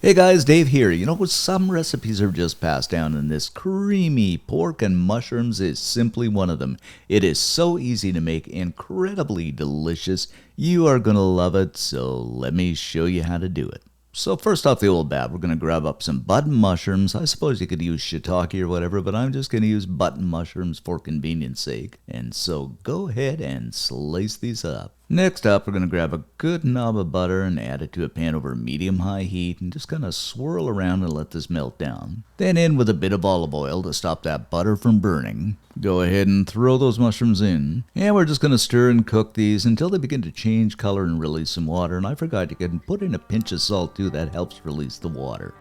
Hey guys, Dave here. You know what? Some recipes are just passed down, and this creamy pork and mushrooms is simply one of them. It is so easy to make, incredibly delicious. You are going to love it, so let me show you how to do it. So first off the old bat, we're going to grab up some button mushrooms. I suppose you could use shiitake or whatever, but I'm just going to use button mushrooms for convenience sake. And so go ahead and slice these up. Next up, we're going to grab a good knob of butter and add it to a pan over medium-high heat and just kind of swirl around and let this melt down. Then in with a bit of olive oil to stop that butter from burning. Go ahead and throw those mushrooms in. And we're just going to stir and cook these until they begin to change color and release some water. And I forgot you can put in a pinch of salt too. That helps release the water.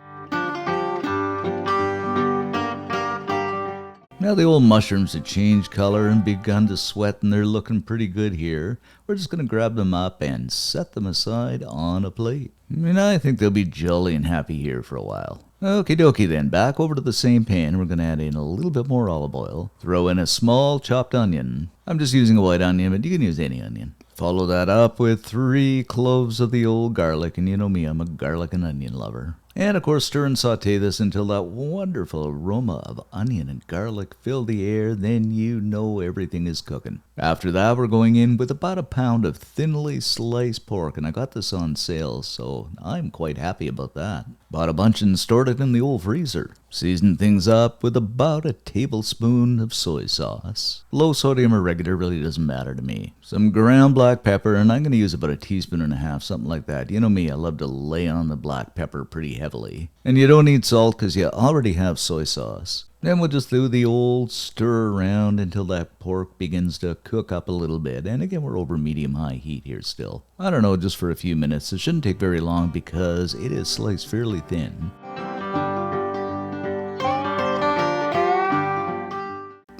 Now the old mushrooms have changed color and begun to sweat, and they're looking pretty good here. We're just going to grab them up and set them aside on a plate. And I think they'll be jolly and happy here for a while. Okie dokie then, back over to the same pan. We're going to add in a little bit more olive oil. Throw in a small chopped onion. I'm just using a white onion, but you can use any onion. Follow that up with 3 cloves of the old garlic, and you know me, I'm a garlic and onion lover. And of course, stir and saute this until that wonderful aroma of onion and garlic fill the air. Then you know everything is cooking. After that, we're going in with about a pound of thinly sliced pork, and I got this on sale, so I'm quite happy about that. Bought a bunch and stored it in the old freezer. Seasoned things up with about a tablespoon of soy sauce. Low sodium or regular really doesn't matter to me. Some ground black pepper, and I'm going to use about a teaspoon and a half, something like that. You know me, I love to lay on the black pepper pretty heavily. And you don't need salt because you already have soy sauce. Then we'll just do the old stir around until that pork begins to cook up a little bit. And again, we're over medium-high heat here still. I don't know, just for a few minutes. It shouldn't take very long because it is sliced fairly thin.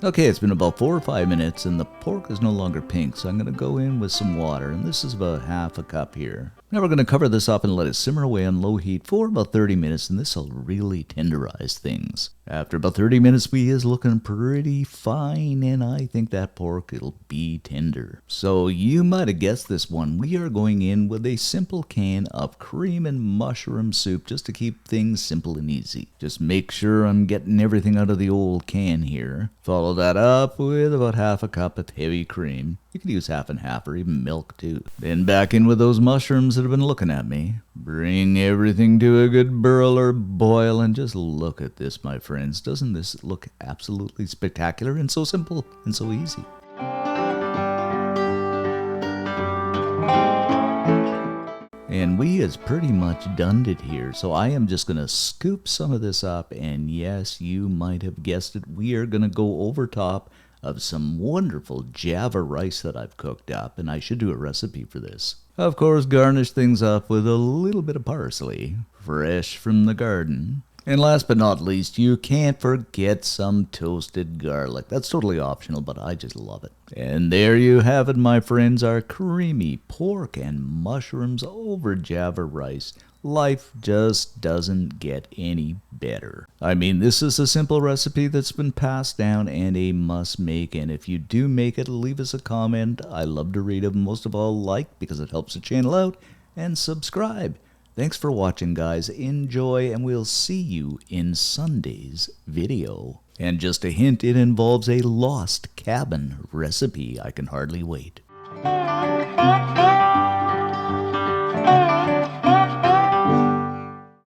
Okay, it's been about 4 or 5 minutes and the pork is no longer pink, so I'm going to go in with some water, and this is about half a cup here. Now we're going to cover this up and let it simmer away on low heat for about 30 minutes, and this will really tenderize things. After about 30 minutes, we is looking pretty fine, and I think that pork, it'll be tender. So you might have guessed this one. We are going in with a simple can of cream and mushroom soup just to keep things simple and easy. Just make sure I'm getting everything out of the old can here. Follow that up with about half a cup of heavy cream. You could use half and half or even milk too. Then back in with those mushrooms that have been looking at me. Bring everything to a good burl or boil, and just look at this, my friends. Doesn't this look absolutely spectacular and so simple and so easy? And we is pretty much done it here, so I am just going to scoop some of this up, and yes, you might have guessed it, we are going to go over top of some wonderful Java rice that I've cooked up, and I should do a recipe for this. Of course, garnish things up with a little bit of parsley, fresh from the garden. And last but not least, you can't forget some toasted garlic. That's totally optional, but I just love it. And there you have it, my friends, our creamy pork and mushrooms over Java rice. Life just doesn't get any better. I mean, this is a simple recipe that's been passed down and a must make, and if you do make it, leave us a comment. I love to read them. Most of all, like, because it helps the channel out, and subscribe. Thanks for watching, guys. Enjoy, and we'll see you in Sunday's video. And just a hint, it involves a lost cabin recipe. I can hardly wait.